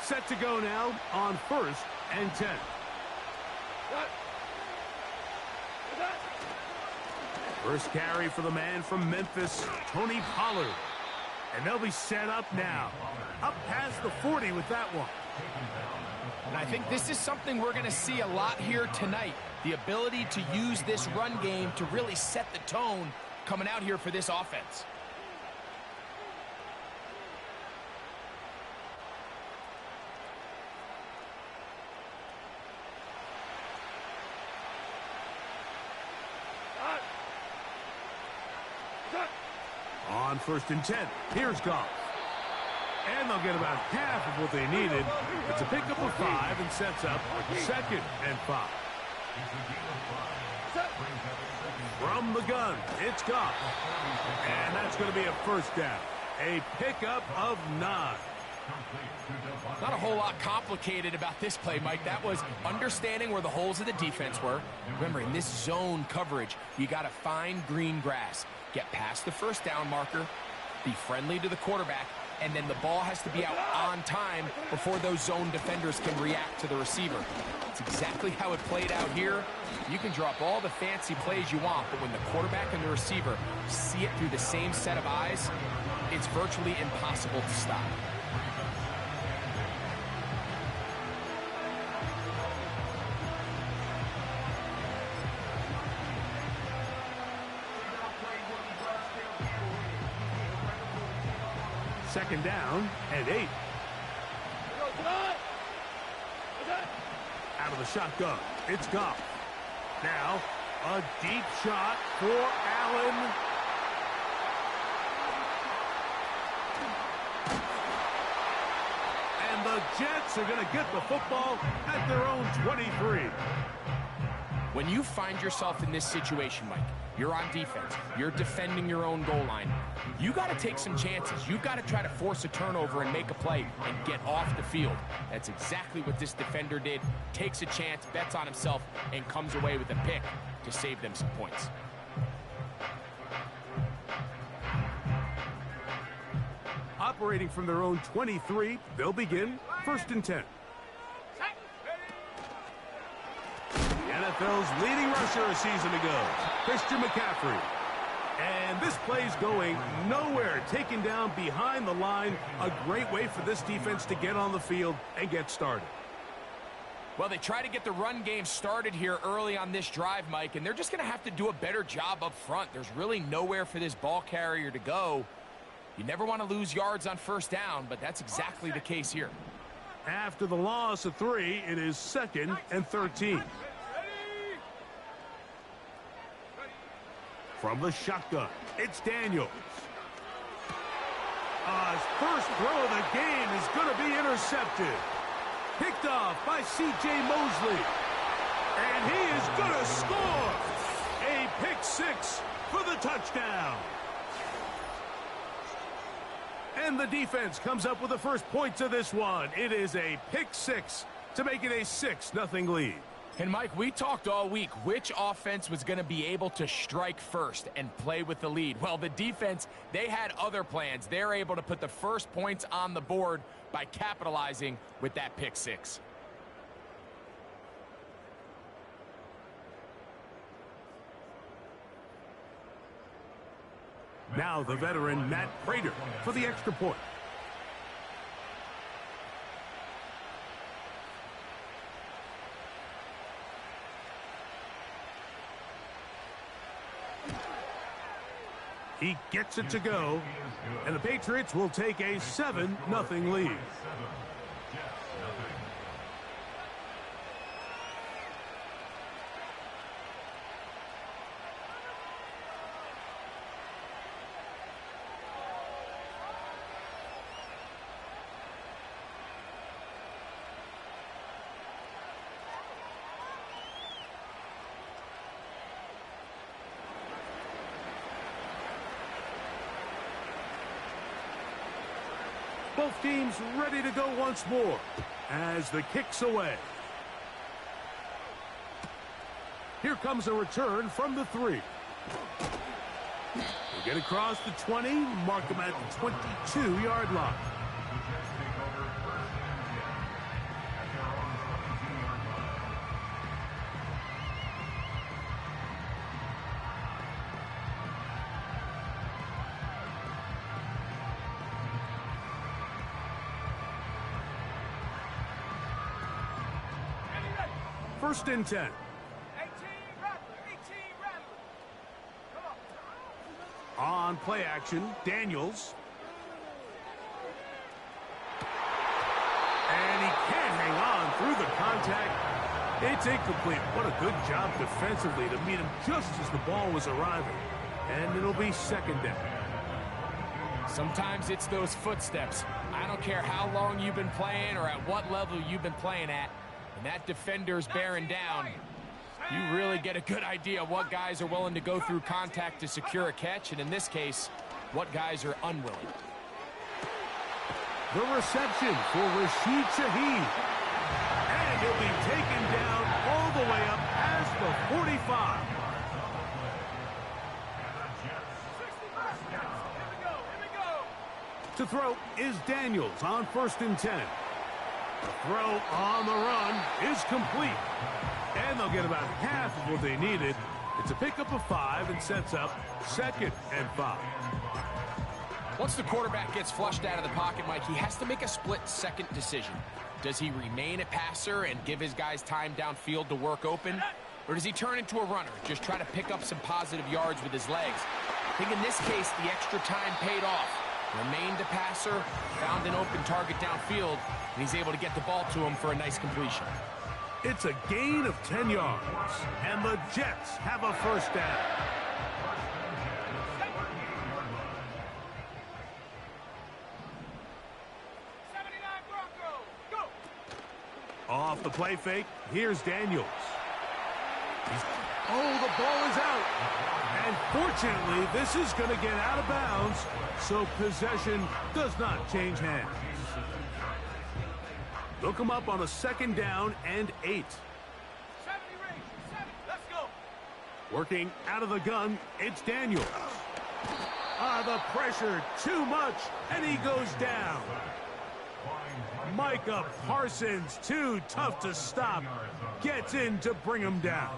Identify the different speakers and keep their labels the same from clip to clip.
Speaker 1: Set to go now on 1st and 10. First carry for the man from Memphis, Tony Pollard. And they'll be set up now. Up past the 40 with that one.
Speaker 2: And I think this is something we're going to see a lot here tonight. The ability to use this run game to really set the tone coming out here for this offense.
Speaker 1: On 1st and 10, here's Goff. And they'll get about half of what they needed. It's a pickup of 5 and sets up 2nd and 5. From the gun, it's Goff. And that's going to be a 1st down. A pickup of 9.
Speaker 2: Not a whole lot complicated about this play, Mike. That was understanding where the holes of the defense were. Remember, in this zone coverage, you got to find green grass. Get past the 1st down marker, be friendly to the quarterback, and then the ball has to be out on time before those zone defenders can react to the receiver. It's exactly how it played out here. You can drop all the fancy plays you want, but when the quarterback and the receiver see it through the same set of eyes, it's virtually impossible to stop.
Speaker 1: Second down and 8. Out of the shotgun, it's Goff. Now, a deep shot for Allen. And the Jets are going to get the football at their own 23.
Speaker 2: When you find yourself in this situation, Mike, you're on defense, you're defending your own goal line, you got to take some chances. You've got to try to force a turnover and make a play and get off the field. That's exactly what this defender did. Takes a chance, bets on himself, and comes away with a pick to save them some points.
Speaker 1: Operating from their own 23, they'll begin 1st and 10. NFL's leading rusher a season ago, Christian McCaffrey. And this play's going nowhere, taken down behind the line. A great way for this defense to get on the field and get started.
Speaker 2: Well, they try to get the run game started here early on this drive, Mike, and they're just going to have to do a better job up front. There's really nowhere for this ball carrier to go. You never want to lose yards on 1st down, but that's exactly the case here.
Speaker 1: After the loss of 3, it is 2nd and 13. From the shotgun, it's Daniels. His first throw of the game is going to be intercepted. Picked off by C.J. Mosley. And he is going to score. A pick 6 for the touchdown. And the defense comes up with the first points of this one. It is a pick 6 to make it a 6-0 lead.
Speaker 2: And, Mike, we talked all week which offense was going to be able to strike first and play with the lead. Well, the defense, they had other plans. They're able to put the first points on the board by capitalizing with that pick 6.
Speaker 1: Now the veteran Matt Prater for the extra point. He gets it to go, and the Patriots will take a 7-0 lead. Both teams ready to go once more as the kick's away. Here comes a return from the 3. They get across the 20, mark them at the 22-yard line. first and 10.
Speaker 3: 18 Rattler, 18 Rattler. Come on.
Speaker 1: On play action, Daniels. And he can't hang on through the contact. It's incomplete. What a good job defensively to meet him just as the ball was arriving. And it'll be second down.
Speaker 2: Sometimes it's those footsteps. I don't care how long you've been playing or at what level you've been playing at. When that defender's bearing down, you really get a good idea of what guys are willing to go through contact to secure a catch, and in this case, what guys are unwilling.
Speaker 1: The reception for Rashid Shaheed. And he'll be taken down all the way up past the 45. To throw is Daniels on first and 10. The throw on the run is complete. And they'll get about half of what they needed. It's a pickup of 5 and sets up second and 5.
Speaker 2: Once the quarterback gets flushed out of the pocket, Mike, he has to make a split-second decision. Does he remain a passer and give his guys time downfield to work open? Or does he turn into a runner, just try to pick up some positive yards with his legs? I think in this case, the extra time paid off. Remained a passer, found an open target downfield, and he's able to get the ball to him for a nice completion.
Speaker 1: It's a gain of 10 yards, and the Jets have a first down. Off the play fake, here's Daniels. Oh, the ball is out. And fortunately, this is going to get out of bounds, so possession does not change hands. They'll come up on a second down and 8.
Speaker 3: 70 range, 70, let's go.
Speaker 1: Working out of the gun, it's Daniels. The pressure, too much, and he goes down. Micah Parsons, too tough to stop, gets in to bring him down.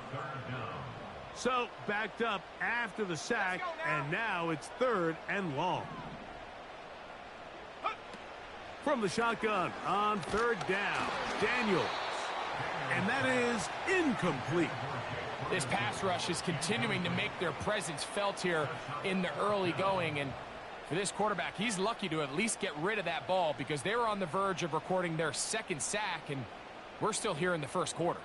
Speaker 1: So, backed up after the sack, and now it's third and long. From the shotgun on third down, Daniels. And that is incomplete.
Speaker 2: This pass rush is continuing to make their presence felt here in the early going, and for this quarterback, he's lucky to at least get rid of that ball because they were on the verge of recording their second sack, and we're still here in the first quarter.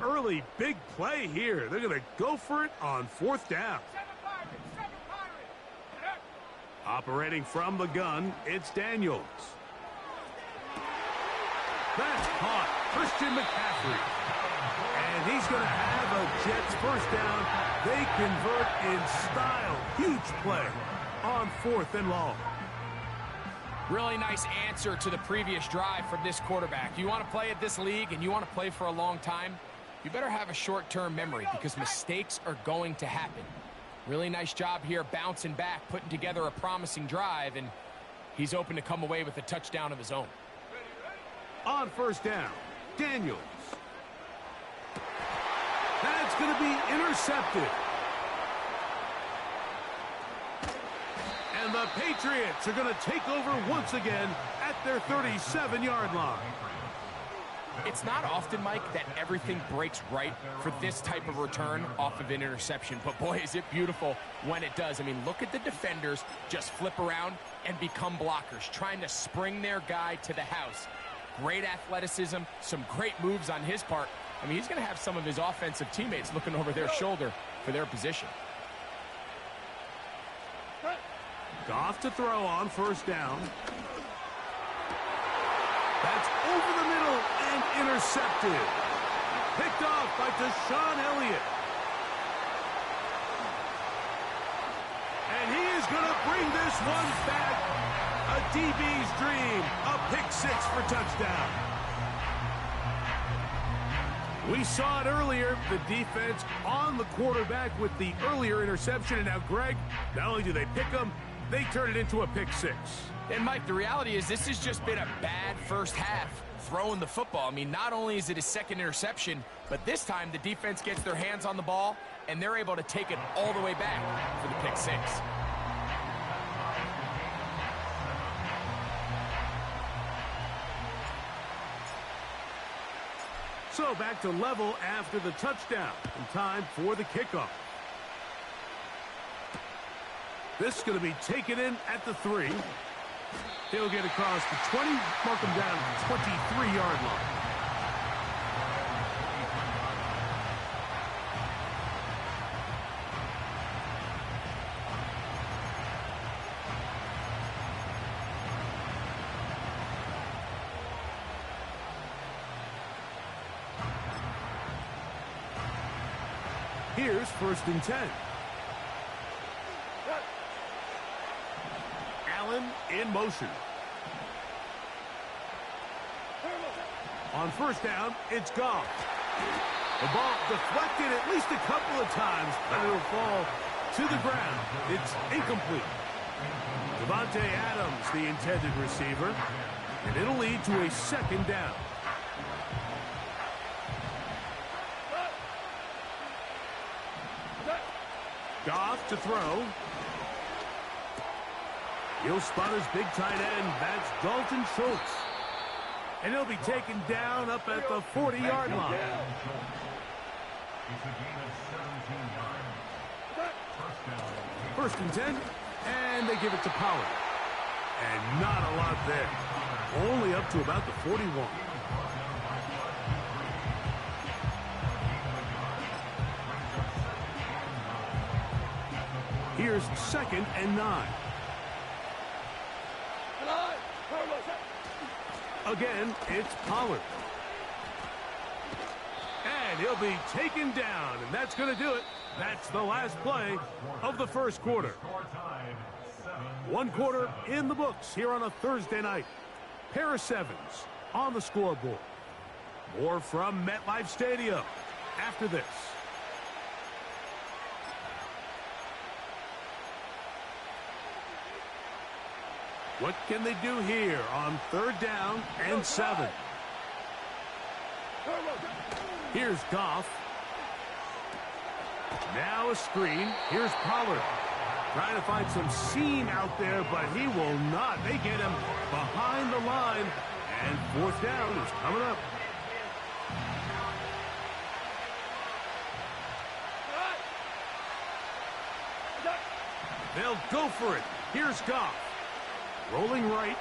Speaker 1: Early big play here. They're going to go for it on fourth down. Operating from the gun, it's Daniels. That's caught. Christian McCaffrey. And he's going to have a Jets first down. They convert in style. Huge play on fourth and long.
Speaker 2: Really nice answer to the previous drive from this quarterback. You want to play at this league and you want to play for a long time, you better have a short-term memory because mistakes are going to happen. Really nice job here bouncing back, putting together a promising drive, and he's open to come away with a touchdown of his own.
Speaker 1: On first down, Daniels. That's going to be intercepted. And the Patriots are going to take over once again at their 37-yard line.
Speaker 2: It's not often, Mike, that everything breaks right for this type of return off of an interception. But, boy, is it beautiful when it does. I mean, look at the defenders just flip around and become blockers, trying to spring their guy to the house. Great athleticism, some great moves on his part. I mean, he's going to have some of his offensive teammates looking over their shoulder for their position.
Speaker 1: Goff to throw on first down. That's over the middle and intercepted. Picked off by Deshaun Elliott. And he is going to bring this one back. A DB's dream. A pick six for touchdown. We saw it earlier, the defense on the quarterback with the earlier interception. And now, Greg, not only do they pick him, they turn it into a pick six.
Speaker 2: And, Mike, the reality is this has just been a bad first half throwing the football. I mean, not only is it a second interception, but this time the defense gets their hands on the ball, and they're able to take it all the way back for the pick six.
Speaker 1: So back to level after the touchdown. And time for the kickoff. This is going to be taken in at the 3. He'll get across the 20, mark him down at the 23-yard line. Here's 1st and 10. Allen in motion. On 1st down, it's Goff. The ball deflected at least a couple of times, but it'll fall to the ground. It's incomplete. Davante Adams, the intended receiver, and it'll lead to a 2nd down. Goff to throw. He'll spot his big tight end. That's Dalton Schultz. And he'll be taken down up at the 40-yard line. First and 10, and they give it to Pollard. And not a lot there. Only up to about the 41. Here's 2nd and 9. Again, it's Pollard. And he'll be taken down, and that's going to do it. That's the last play of the 1st quarter. 1 quarter in the books here on a Thursday night. Pair of 7s on the scoreboard. More from MetLife Stadium after this. What can they do here on 3rd down and 7? Here's Goff. Now a screen. Here's Pollard. Trying to find some seam out there, but he will not. They get him behind the line. And 4th down is coming up. They'll go for it. Here's Goff. Rolling right.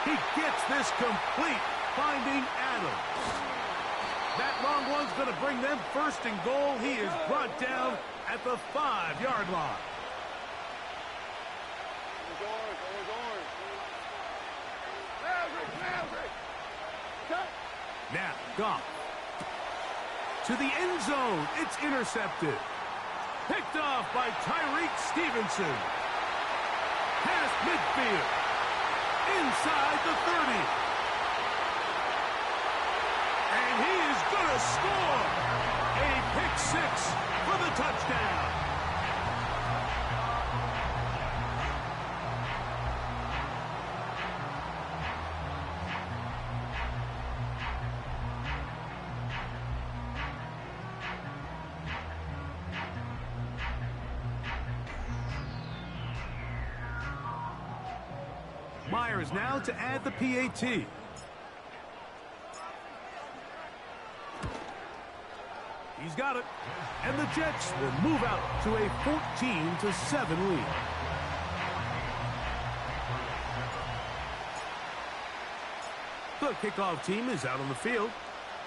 Speaker 1: He gets this complete, finding Adams. That long one's going to bring them 1st and goal. He is brought down at the 5-yard line. Now, Goff. To the end zone. It's intercepted. Picked off by Tyreek Stevenson. Past midfield. Inside the 30. And he is going to score. A pick 6 for the touchdown. Myers now to add the PAT. He's got it. And the Jets will move out to a 14-7 lead. The kickoff team is out on the field.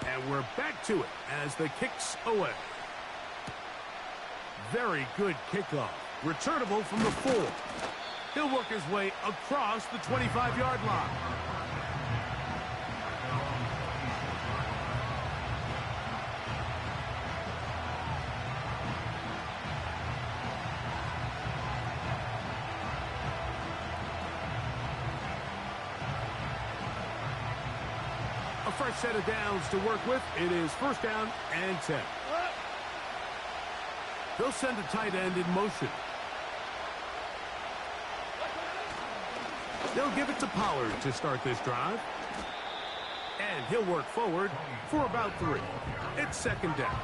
Speaker 1: And we're back to it as the kick's away. Very good kickoff. Returnable from the 4. He'll work his way across the 25-yard line. A fresh set of downs to work with. It is 1st down and 10. They'll send a tight end in motion. They'll give it to Pollard to start this drive. And he'll work forward for about 3. It's 2nd down.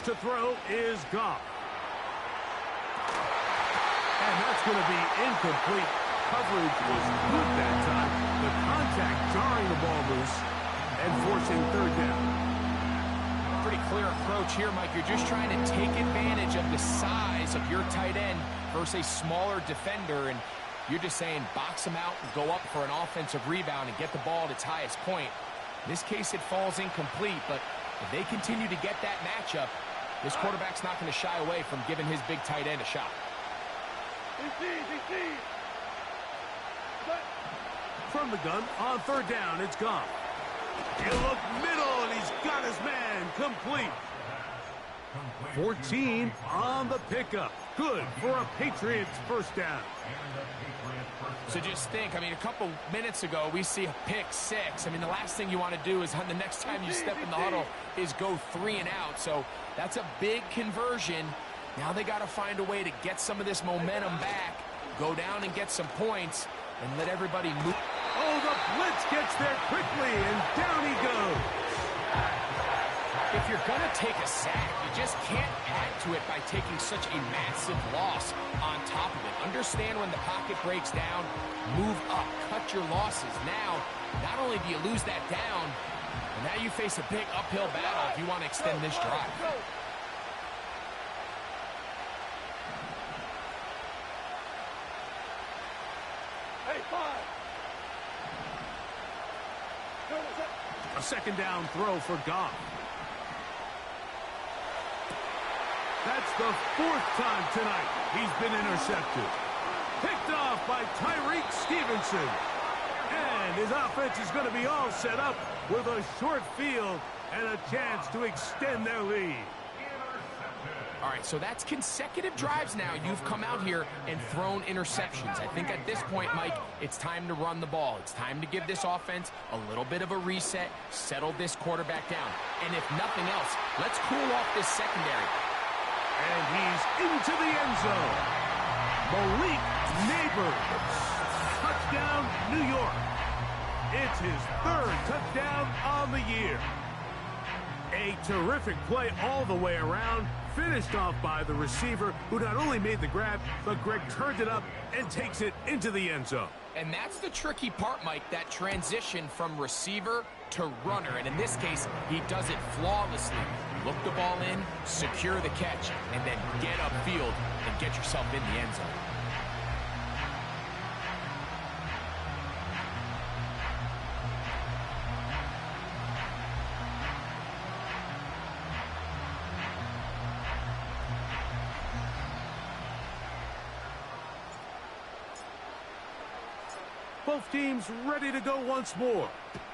Speaker 1: To throw is Goff. And that's going to be incomplete. Coverage was good that time. The contact jarring the ball loose and forcing third down.
Speaker 2: Pretty clear approach here, Mike. You're just trying to take advantage of the size of your tight end versus a smaller defender, and you're just saying box him out and go up for an offensive rebound and get the ball at its highest point. In this case, it falls incomplete, but if they continue to get that matchup, this quarterback's not going to shy away from giving his big tight end a shot.
Speaker 1: From the gun, on third down, it's Goff. He'll look middle, and he's got his man complete. 14 on the pickup. Good for a Patriots first down.
Speaker 2: So just think, I mean, a couple minutes ago, we see a pick six. I mean, the last thing you want to do is on the next time you step in the huddle is go 3 and out. So that's a big conversion. Now they got to find a way to get some of this momentum back, go down and get some points, and let everybody move.
Speaker 1: Oh, the blitz gets there quickly, and down he goes.
Speaker 2: If you're going to take a sack, you just can't add to it by taking such a massive loss on top of it. Understand when the pocket breaks down, move up, cut your losses. Now, not only do you lose that down, but now you face a big uphill battle if you want to extend this drive.
Speaker 1: A second down throw for Goff. That's the 4th time tonight he's been intercepted. Picked off by Tyreek Stevenson. And his offense is going to be all set up with a short field and a chance to extend their lead.
Speaker 2: All right, so that's consecutive drives now. You've come out here and thrown interceptions. I think at this point, Mike, it's time to run the ball. It's time to give this offense a little bit of a reset, settle this quarterback down. And if nothing else, let's cool off this secondary.
Speaker 1: And he's into the end zone. Malik Neighbors. Touchdown, New York. It's his 3rd touchdown on the year. A terrific play all the way around, finished off by the receiver, who not only made the grab, but Greg turned it up and takes it into the end zone.
Speaker 2: And that's the tricky part, Mike, that transition from receiver to runner. And in this case, he does it flawlessly. Look the ball in, secure the catch, and then get upfield and get yourself in the end zone.
Speaker 1: Both teams ready to go once more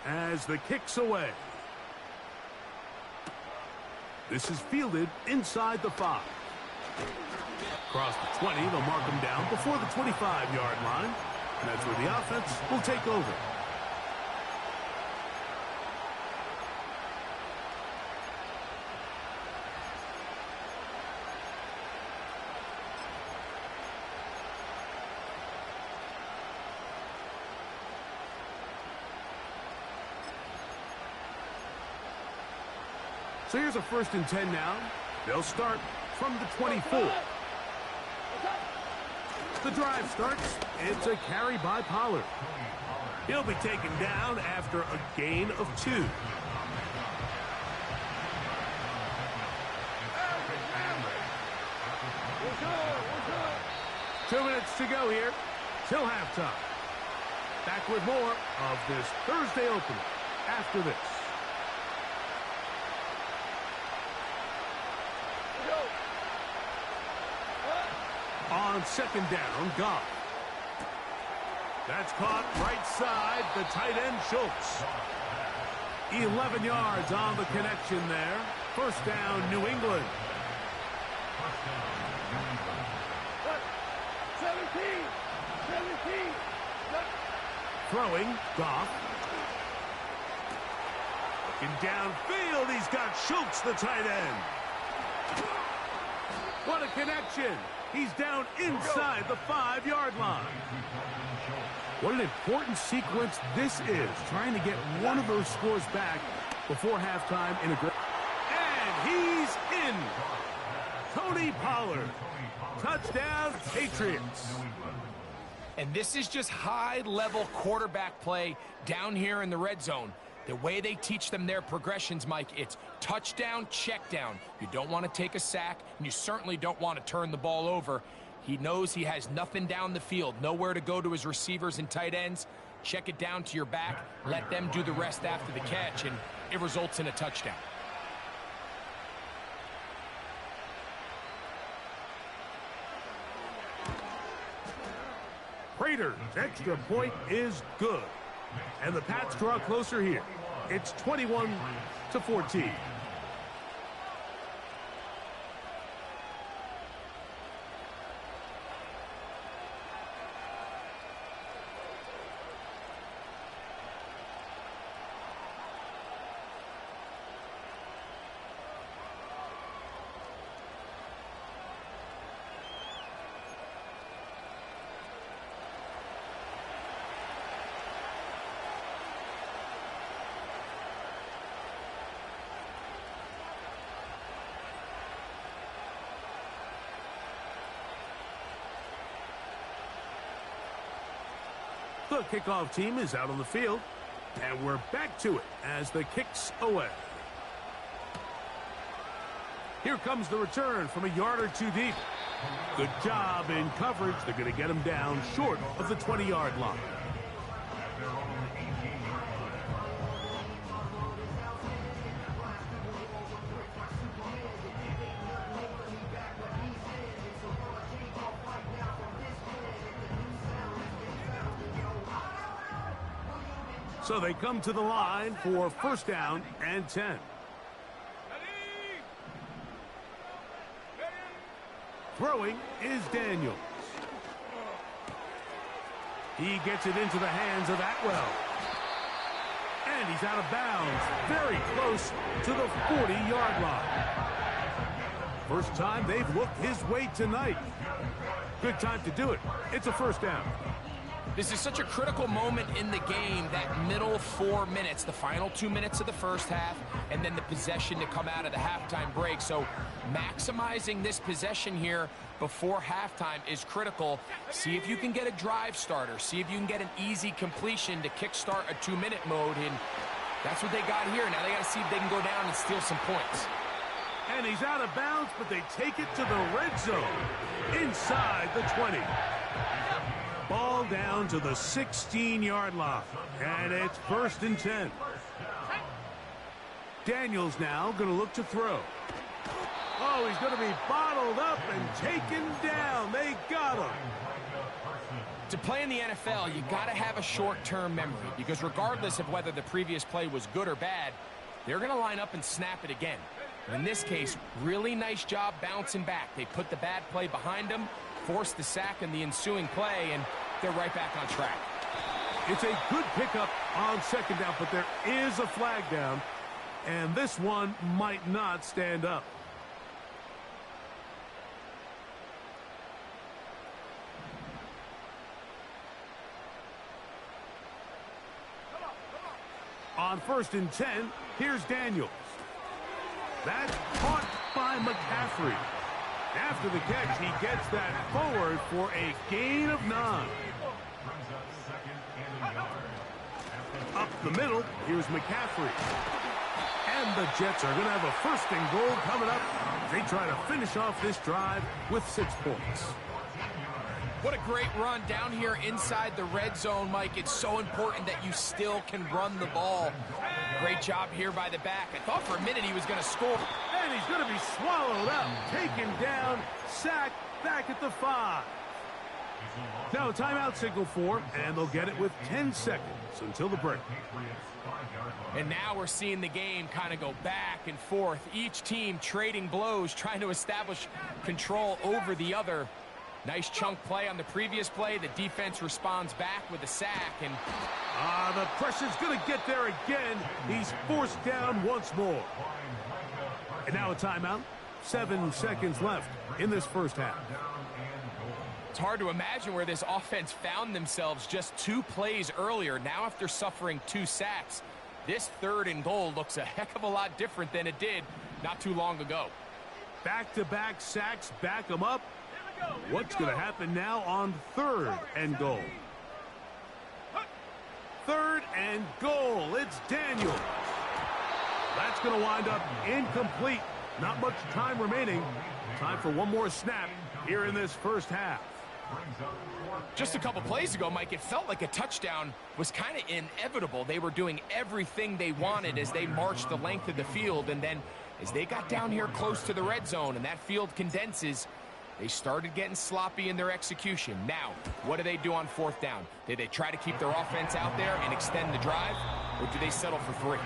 Speaker 1: as the kick's away. This is fielded inside the 5. Across the 20, they'll mark him down before the 25-yard line. And that's where the offense will take over. So here's a 1st and 10 now. They'll start from the 24. The drive starts. It's a carry by Pollard. He'll be taken down after a gain of 2. 2 minutes to go here till halftime. Back with more of this Thursday opener after this. On second down, Goff. That's caught right side, the tight end, Schultz. 11 yards on the connection there. First down, New England. 17. Throwing, Goff. Looking downfield, he's got Schultz, the tight end. What a connection. He's down inside the 5-yard line. What an important sequence this is, trying to get one of those scores back before halftime in a great... And he's in. Tony Pollard. Touchdown, Patriots.
Speaker 2: And this is just high-level quarterback play down here in the red zone. The way they teach them their progressions, Mike, it's touchdown, check down. You don't want to take a sack, and you certainly don't want to turn the ball over. He knows he has nothing down the field, nowhere to go to his receivers and tight ends. Check it down to your back, let them do the rest after the catch, and it results in a touchdown.
Speaker 1: Prater's extra point is good. And the Pats draw closer here. It's 21-14. The kickoff team is out on the field, and we're back to it as the kick's away. Here comes the return from a yard or two deep. Good job in coverage. They're going to get him down short of the 20-yard line. So they come to the line for first down and 10. Throwing is Daniels. He gets it into the hands of Atwell. And he's out of bounds, very close to the 40-yard line. First time they've looked his way tonight. Good time to do it. It's a first down.
Speaker 2: This is such a critical moment in the game, that middle 4 minutes, the final 2 minutes of the first half, and then the possession to come out of the halftime break. So maximizing this possession here before halftime is critical. See if you can get a drive starter. See if you can get an easy completion to kickstart a 2-minute mode, and that's what they got here. Now they got to see if they can go down and steal some points.
Speaker 1: And he's out of bounds, but they take it to the red zone inside the 20. Ball down to the 16-yard line, and it's first and 10. Daniels now going to look to throw. Oh, he's going to be bottled up and taken down. They got him.
Speaker 2: To play in the NFL, you got to have a short-term memory, because regardless of whether the previous play was good or bad, they're going to line up and snap it again. In this case, really nice job bouncing back. They put the bad play behind them, forced the sack in the ensuing play, and they're right back on track.
Speaker 1: It's a good pickup on second down, but there is a flag down, and this one might not stand up. On first and 10, here's Daniels. That's caught by McCaffrey. After the catch, he gets that forward for a gain of 9. Up the middle, here's McCaffrey. And the Jets are going to have a first and goal coming up. They try to finish off this drive with 6 points.
Speaker 2: What a great run down here inside the red zone, Mike. It's so important that you still can run the ball. Great job here by the back. I thought for a minute he was going to score.
Speaker 1: And he's going to be swallowed up, taken down, sacked back at the 5. Now a timeout signal for, and they'll get it with 10 seconds until the break.
Speaker 2: And now we're seeing the game kind of go back and forth. Each team trading blows, trying to establish control over the other. Nice chunk play on the previous play. The defense responds back with a sack. And
Speaker 1: the pressure's going to get there again. He's forced down once more. And now a timeout. 7 seconds left in this first half.
Speaker 2: It's hard to imagine where this offense found themselves just 2 plays earlier. Now after suffering 2 sacks, this third and goal looks a heck of a lot different than it did not too long ago.
Speaker 1: Back-to-back sacks back them up.
Speaker 3: Here we go.
Speaker 1: What's going to happen now on 3rd and goal? 3rd and goal. It's Daniels. That's going to wind up incomplete. Not much time remaining. Time for one more snap here in this first half.
Speaker 2: Just a couple plays ago, Mike, it felt like a touchdown was kind of inevitable. They were doing everything they wanted as they marched the length of the field, and then as they got down here close to the red zone and that field condenses, they started getting sloppy in their execution. Now, what do they do on 4th down? Did they try to keep their offense out there and extend the drive, or do they settle for 3?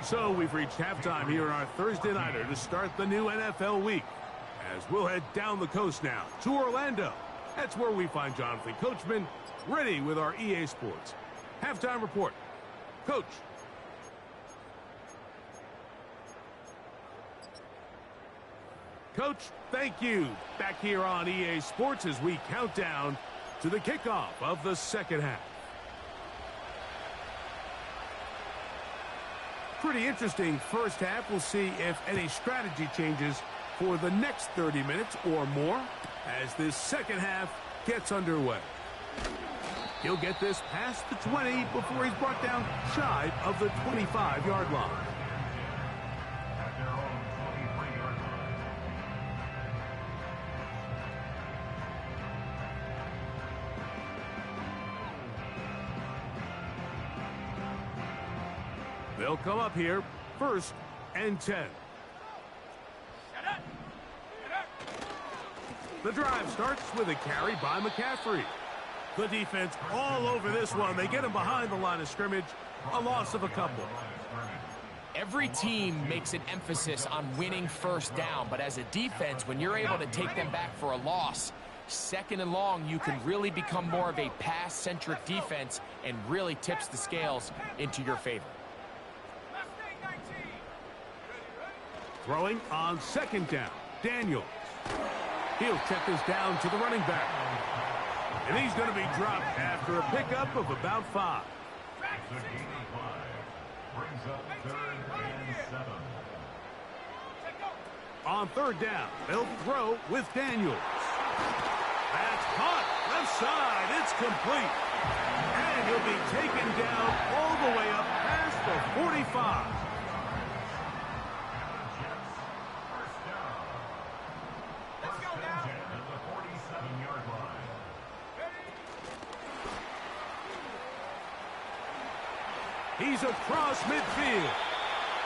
Speaker 1: So we've reached halftime here in our Thursday Nighter to start the new NFL week. As we'll head down the coast now to Orlando. That's where we find Jonathan Coachman ready with our EA Sports halftime report. Coach. Coach, thank you. Back here on EA Sports as we count down to the kickoff of the second half. Pretty interesting first half. We'll see if any strategy changes for the next 30 minutes or more as this second half gets underway. He'll get this past the 20 before he's brought down shy of the 25-yard line. They'll come up here, 1st and 10. The drive starts with a carry by McCaffrey. The defense all over this one. They get him behind the line of scrimmage. A loss of a couple.
Speaker 2: Every team makes an emphasis on winning 1st down, but as a defense, when you're able to take them back for a loss, 2nd and long, you can really become more of a pass-centric defense and really tips the scales into your favor.
Speaker 1: Throwing on 2nd down, Daniels. He'll check this down to the running back. And he's going to be dropped after a pickup of about 5. On 3rd down, they'll throw with Daniels. That's caught. Left side. It's complete. And he'll be taken down all the way up past the 45. He's across midfield.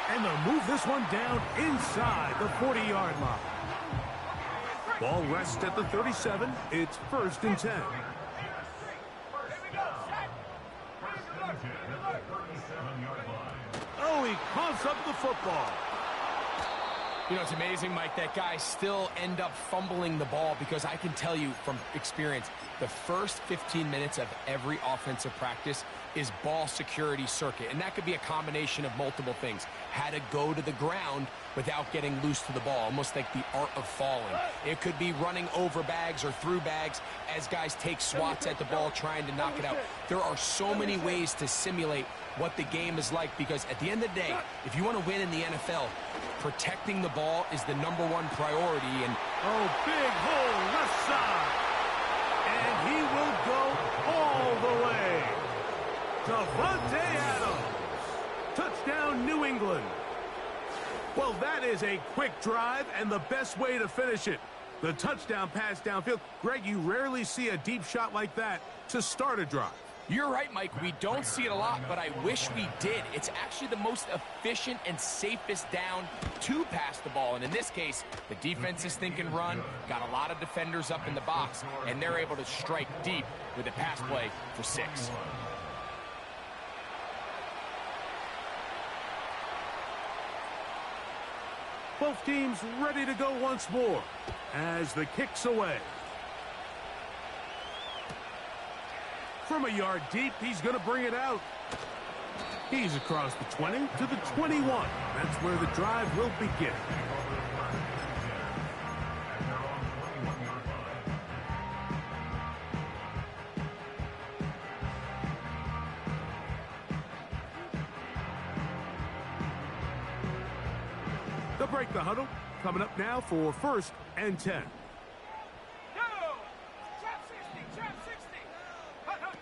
Speaker 1: And they'll move this one down inside the 40-yard line. Ball rests at the 37. It's 1st and 10. Oh, he coughs up the football.
Speaker 2: You know, it's amazing, Mike, that guys still end up fumbling the ball because I can tell you from experience, the first 15 minutes of every offensive practice is ball security circuit. And that could be a combination of multiple things. How to go to the ground without getting loose to the ball, almost like the art of falling. It could be running over bags or through bags as guys take swats at the ball trying to knock it out. There are so many ways to simulate what the game is like because at the end of the day, if you want to win in the NFL, protecting the ball is the #1 priority. And
Speaker 1: oh, big hole left side. And he will go all the way. Davante Adams. Touchdown, New England. Well, that is a quick drive and the best way to finish it. The touchdown pass downfield. Greg, you rarely see a deep shot like that to start a drive.
Speaker 2: You're right, Mike. We don't see it a lot, but I wish we did. It's actually the most efficient and safest down to pass the ball. And in this case, the defense is thinking run, got a lot of defenders up in the box, and they're able to strike deep with a pass play for 6.
Speaker 1: Both teams ready to go once more as the kick's away. From a yard deep, he's going to bring it out. He's across the 20 to the 21. That's where the drive will begin. They'll break the huddle. coming up now for 1st and 10.
Speaker 3: Go! Trap 60, trap 60. Hut, hut.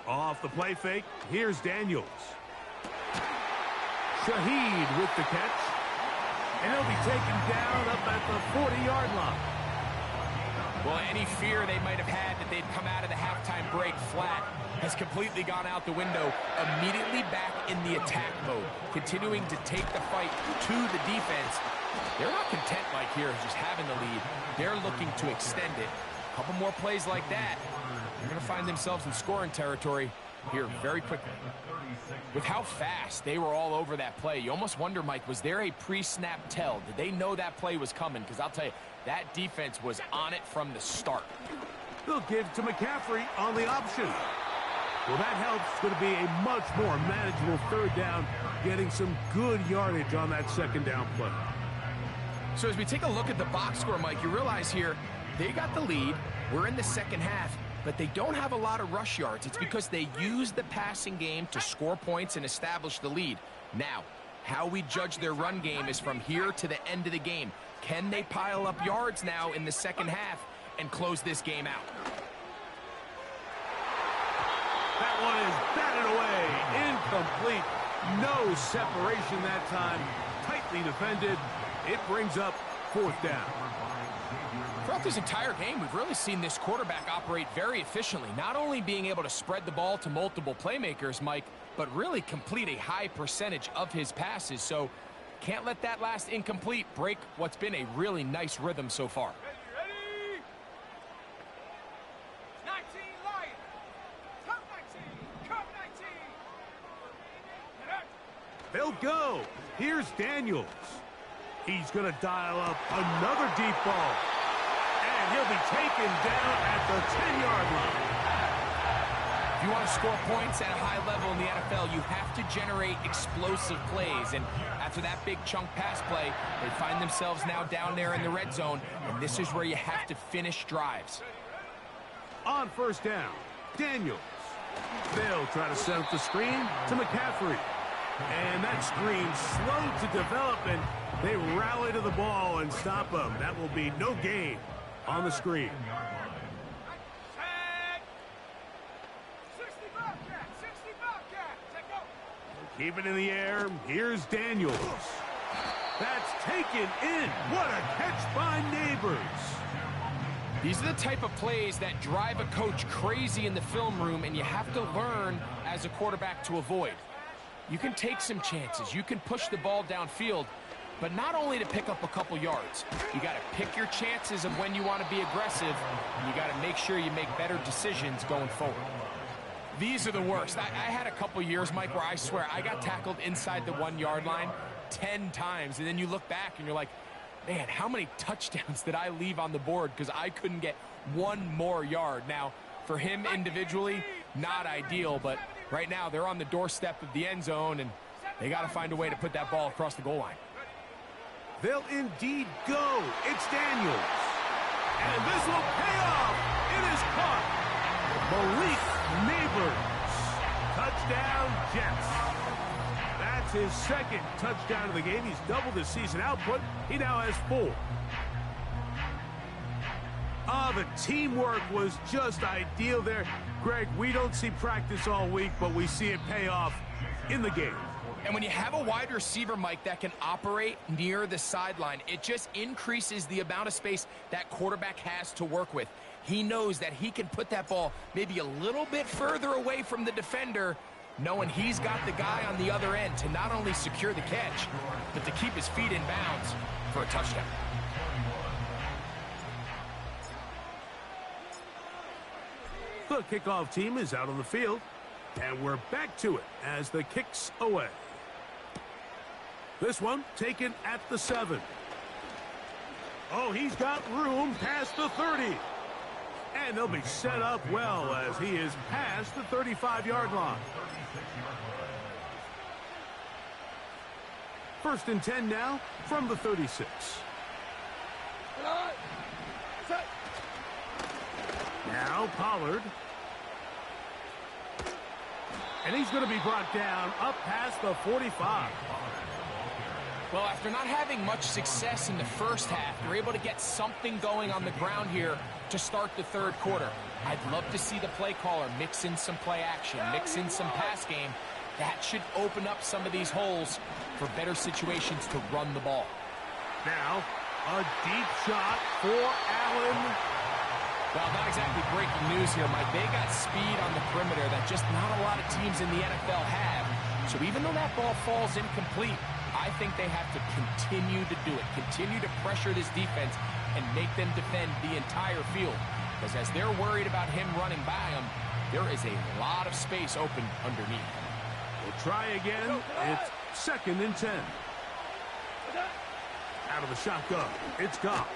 Speaker 1: Off the play fake, here's Daniels. Shaheed with the catch. And he'll be taken down up at the 40-yard line.
Speaker 2: Well, any fear they might have had that they'd come out of the halftime break flat has completely gone out the window. Immediately back in the attack mode, continuing to take the fight to the defense. They're not content, Mike, here just having the lead. They're looking to extend it. A couple more plays like that, they're going to find themselves in scoring territory here very quickly. With how fast they were all over that play, you almost wonder, Mike, was there a pre-snap tell? Did they know that play was coming? Because I'll tell you, that defense was on it from the start.
Speaker 1: They'll give to McCaffrey on the option. Well, that helps. It's going to be a much more manageable 3rd down, getting some good yardage on that 2nd down play.
Speaker 2: So as we take a look at the box score, Mike, you realize here, they got the lead. We're in the 2nd half, but they don't have a lot of rush yards. It's because they use the passing game to score points and establish the lead. Now, how we judge their run game is from here to the end of the game. Can they pile up yards now in the 2nd half and close this game out?
Speaker 1: That one is batted away. Incomplete. No separation that time. Tightly defended. It brings up 4th down.
Speaker 2: Throughout this entire game, we've really seen this quarterback operate very efficiently, not only being able to spread the ball to multiple playmakers, Mike, but really complete a high percentage of his passes. So can't let that last incomplete break what's been a really nice rhythm so far.
Speaker 3: Ready? 19 Lions. Come 19. Come 19.
Speaker 1: They'll go. Here's Daniels. He's going to dial up another deep ball. And he'll be taken down at the 10-yard line.
Speaker 2: If you want to score points at a high level in the NFL, you have to generate explosive plays. And after that big chunk pass play, they find themselves now down there in the red zone. And this is where you have to finish drives.
Speaker 1: On 1st down, Daniels. They'll try to set up the screen to McCaffrey. And that screen slow to develop, and they rally to the ball and stop him. That will be no gain on the screen.
Speaker 3: Set. 60 Bobcat. 60 Bobcat. Take go.
Speaker 1: Keep it in the air. Here's Daniels. That's taken in. What a catch by Neighbors.
Speaker 2: These are the type of plays that drive a coach crazy in the film room, and you have to learn as a quarterback to avoid. You can take some chances. You can push the ball downfield, but not only to pick up a couple yards. You got to pick your chances of when you want to be aggressive, and you got to make sure you make better decisions going forward. These are the worst. I had a couple years, Mike, where I swear I got tackled inside the 1-yard line 10 times, and then you look back and you're like, man, how many touchdowns did I leave on the board because I couldn't get one more yard? Now, for him individually, not ideal, but right now they're on the doorstep of the end zone, and they got to find a way to put that ball across the goal line.
Speaker 1: They'll indeed go. It's Daniels. And this will pay off. It is caught. Malik Neighbors. Touchdown, Jets. That's his 2nd touchdown of the game. He's doubled his season output. He now has 4. The teamwork was just ideal there. Greg, we don't see practice all week, but we see it pay off in the game.
Speaker 2: And when you have a wide receiver, Mike, that can operate near the sideline, it just increases the amount of space that quarterback has to work with. He knows that he can put that ball maybe a little bit further away from the defender, knowing he's got the guy on the other end to not only secure the catch, but to keep his feet in bounds for a touchdown.
Speaker 1: The kickoff team is out on the field, and we're back to it as the kick's away. This one taken at the 7. Oh, he's got room past the 30. And they'll be set up well as he is past the 35-yard line. 1st and 10 now from the 36. Now Pollard. And he's going to be brought down up past the 45.
Speaker 2: Well, after not having much success in the first half, they're able to get something going on the ground here to start the third quarter. I'd love to see the play caller mix in some play action, mix in some pass game. That should open up some of these holes for better situations to run the ball.
Speaker 1: Now, a deep shot for Allen.
Speaker 2: Well, not exactly breaking news here, Mike. They got speed on the perimeter that just not a lot of teams in the NFL have. So even though that ball falls incomplete, I think they have to continue to do it, continue to pressure this defense and make them defend the entire field. Because as they're worried about him running by them, there is a lot of space open underneath.
Speaker 1: We'll try again. It's 2nd and 10. Out of the shotgun, it's Goff.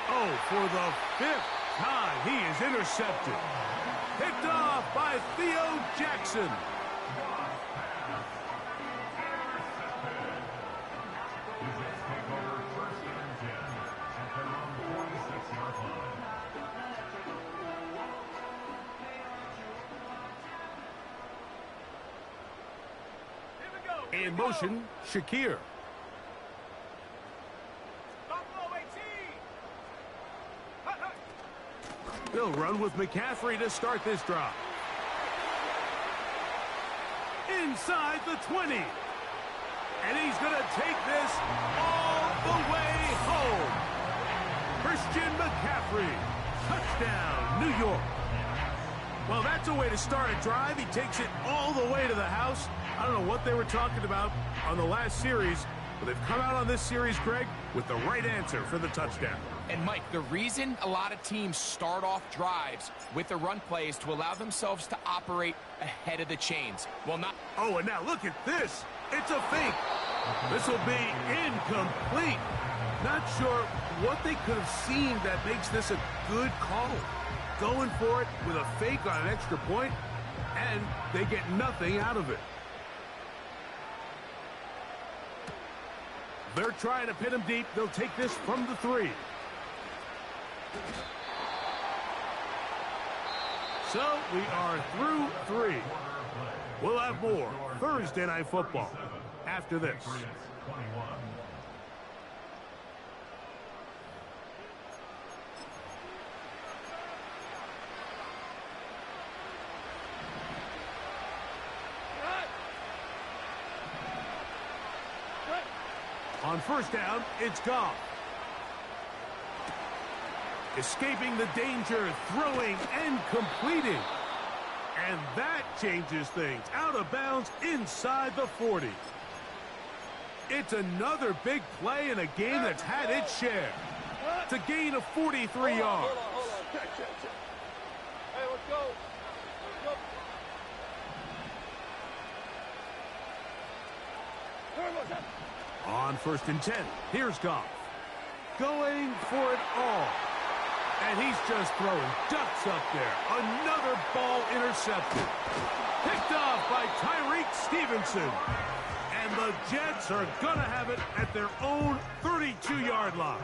Speaker 1: Oh, for the 5th time, he is intercepted. Picked off by Theo Jackson. In motion, Shakir. They'll run with McCaffrey to start this drive. Inside the 20. And he's going to take this all the way home. Christian McCaffrey. Touchdown, New York. Well, that's a way to start a drive. He takes it all the way to the house. I don't know what they were talking about on the last series, but they've come out on this series, Greg, with the right answer for the touchdown.
Speaker 2: And, Mike, the reason a lot of teams start off drives with the run play is to allow themselves to operate ahead of the chains. Well, not...
Speaker 1: Oh, and now look at this. It's a fake. This will be incomplete. Not sure what they could have seen that makes this a good call. Going for it with a fake on an extra point, and they get nothing out of it. They're trying to pin him deep. They'll take this from the 3. So we are through 3. We'll have more Thursday Night Football after this. On first down, it's Goff. Escaping the danger, throwing and completing. And that changes things. Out of bounds inside the 40. It's another big play in a game that's had its share. It's a gain of 43 yards.
Speaker 3: Hold on. Check. Hey, let's go.
Speaker 1: On first and 10, here's Goff. Going for it all. And he's just throwing ducks up there. Another ball intercepted. Picked off by Tyreek Stevenson. And the Jets are going to have it at their own 32-yard line.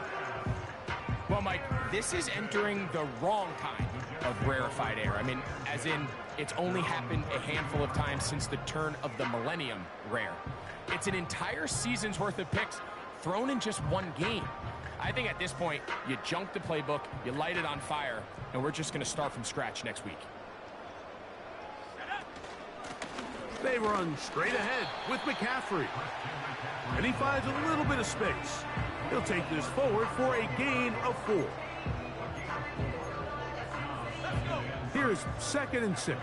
Speaker 2: Well, Mike, this is entering the wrong kind of rarefied air. I mean, as in, it's only happened a handful of times since the turn of the millennium rare. It's an entire season's worth of picks thrown in just one game. I think at this point, you junk the playbook, you light it on fire, and we're just going to start from scratch next week.
Speaker 1: They run straight ahead with McCaffrey. And he finds a little bit of space. He'll take this forward for a gain of 4. Here's 2nd and 6.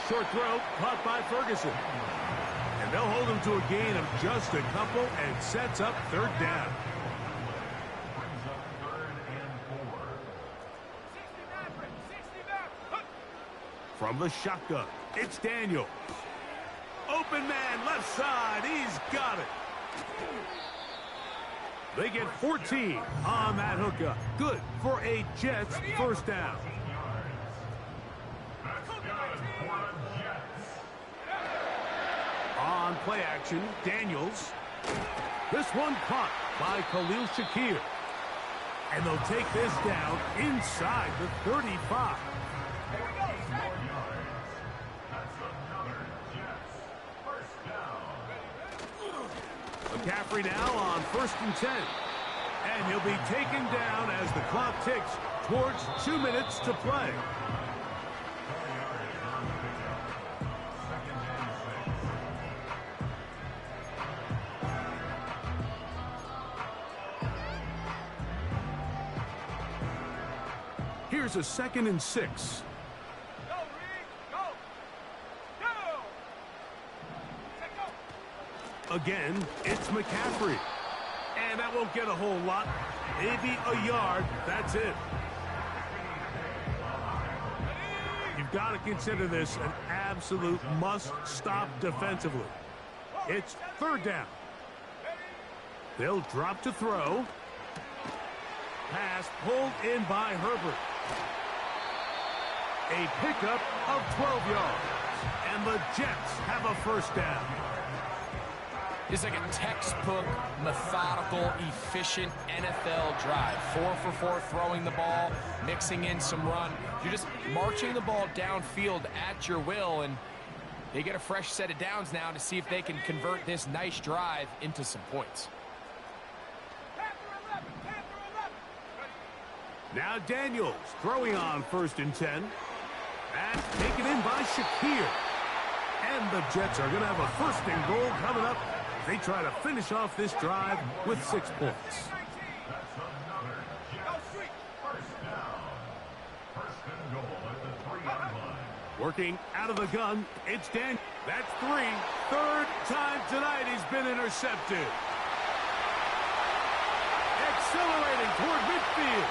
Speaker 1: Short throw caught by Ferguson. And they'll hold him to a gain of just a couple and sets up 3rd down. From the shotgun, it's Daniel. Open man, left side, he's got it. They get 14 on that hookup. Good for a Jets first down. On play action, Daniels. This one caught by Khalil Shakir. And they'll take this down inside the 35. McCaffrey now on 1st and 10. And he'll be taken down as the clock ticks towards 2 minutes to play. Here's a 2nd and 6.
Speaker 3: Go, Reed, go. Go. Set, go.
Speaker 1: Again, it's McCaffrey. And that won't get a whole lot. Maybe a yard. That's it. You've got to consider this an absolute must-stop defensively. It's 3rd down. They'll drop to throw. Pass pulled in by Herbert. A pickup of 12 yards. And the Jets have a 1st down.
Speaker 2: It's like a textbook, methodical, efficient NFL drive. 4 for 4 throwing the ball, mixing in some run. You're just marching the ball downfield at your will, and they get a fresh set of downs now to see if they can convert this nice drive into some points.
Speaker 1: Now Daniels throwing on 1st and 10. That's taken in by Shakir. And the Jets are going to have a 1st and goal coming up. They try to finish off this drive with 6 points. Working out of the gun, it's Dan. That's 3. 3rd time tonight he's been intercepted. Accelerating toward midfield.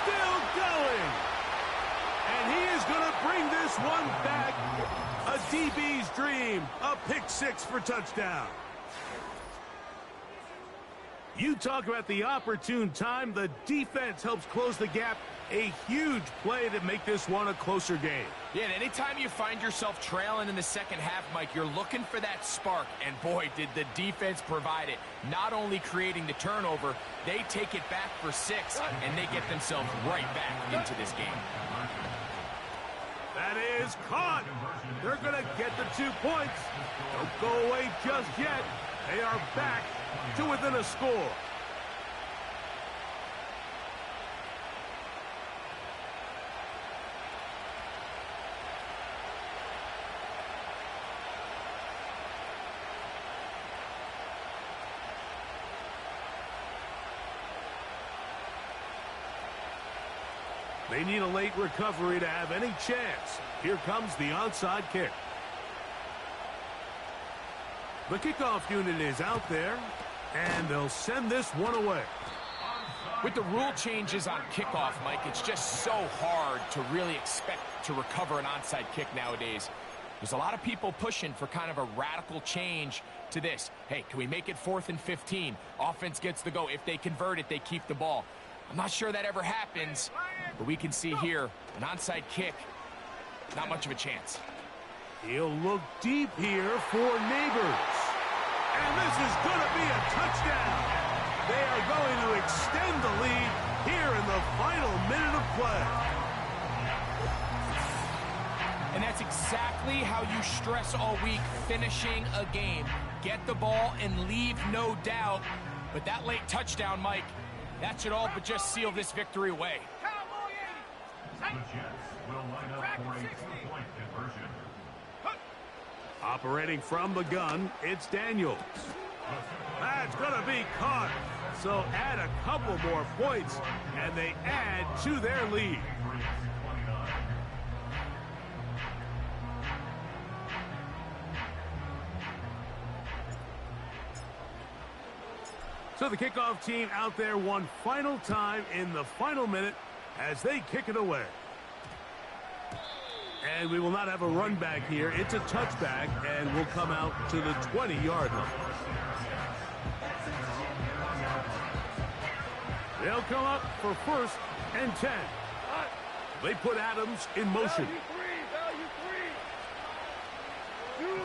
Speaker 1: Still going. And he is going to bring this one back. A DB's dream. A pick 6 for touchdown. You talk about the opportune time. The defense helps close the gap. A huge play to make this one a closer game.
Speaker 2: Yeah, and anytime you find yourself trailing in the 2nd half, Mike, you're looking for that spark. And boy, did the defense provide it. Not only creating the turnover, they take it back for 6, and they get themselves right back into this game.
Speaker 1: That is caught. They're going to get the 2 points. Don't go away just yet. They are back to within a score. They need a late recovery to have any chance. Here comes the onside kick. The kickoff unit is out there, and they'll send this one away.
Speaker 2: With the rule changes on kickoff, Mike, it's just so hard to really expect to recover an onside kick nowadays. There's a lot of people pushing for kind of a radical change to this. Hey, can we make it 4th and 15? Offense gets the go. If they convert it, they keep the ball. I'm not sure that ever happens, but we can see here an onside kick, not much of a chance.
Speaker 1: He'll look deep here for Neighbors. And this is going to be a touchdown. They are going to extend the lead here in the final minute of play.
Speaker 2: And that's exactly how you stress all week, finishing a game. Get the ball and leave no doubt. But that late touchdown, Mike, that should all but just seal this victory away.
Speaker 4: The Jets will line up for a 2-point conversion.
Speaker 1: Operating from the gun, it's Daniels. That's going to be caught. So add a couple more points, and they add to their lead. So the kickoff team out there one final time in the final minute as they kick it away. And we will not have a run back here. It's a touchback, and we'll come out to the 20-yard line. They'll come up for 1st and 10. They put Adams in motion.
Speaker 3: Value three.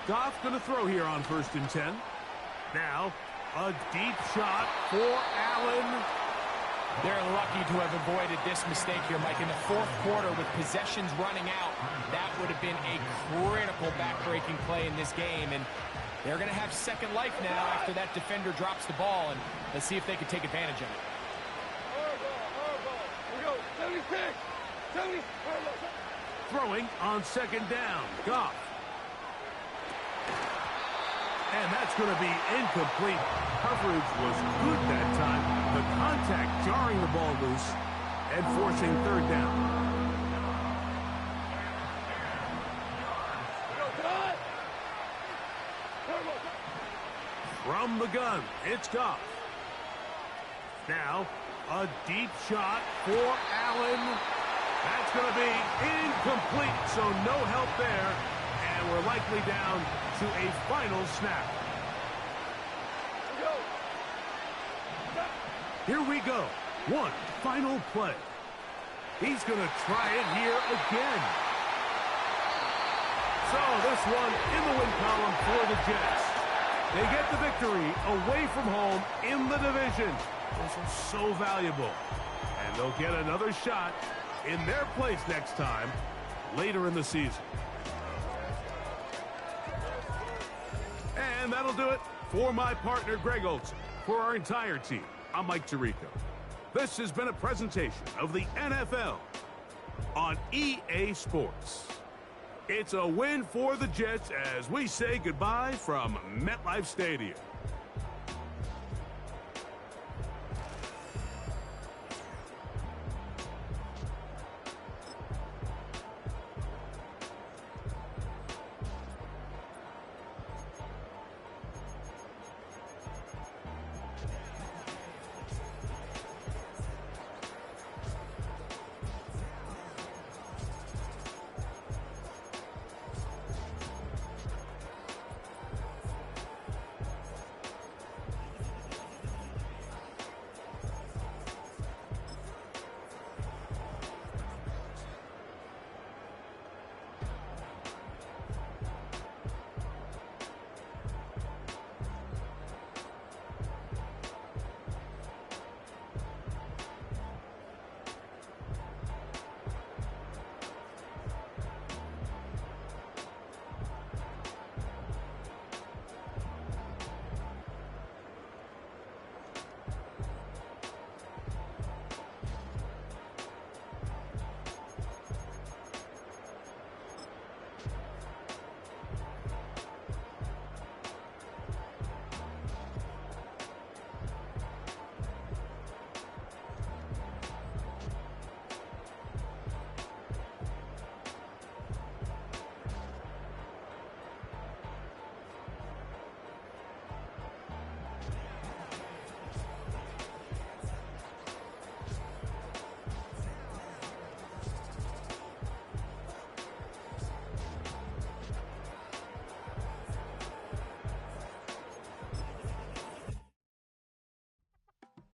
Speaker 1: Goff going to throw here on 1st and 10. Now, a deep shot for Allen.
Speaker 2: They're lucky to have avoided this mistake here, Mike. In the fourth quarter, with possessions running out, that would have been a critical back-breaking play in this game. And they're going to have second life now after that defender drops the ball. And let's see if they can take advantage of it.
Speaker 3: Here we go. 76. 70.
Speaker 1: Throwing on second down. Goff. And that's going to be incomplete. Coverage was good that time. The contact jarring the ball loose and forcing third down. From the gun, it's Goff. Now, a deep shot for Allen. That's going to be incomplete, so no help there. And we're likely down to a final snap. Here we go. One final play. He's going to try it here again. So this one in the win column for the Jets. They get the victory away from home in the division. This is so valuable. And they'll get another shot in their place next time later in the season. And that'll do it for my partner, Greg Olson. For our entire team, I'm Mike Tirico. This has been a presentation of the NFL on EA Sports. It's a win for the Jets as we say goodbye from MetLife Stadium.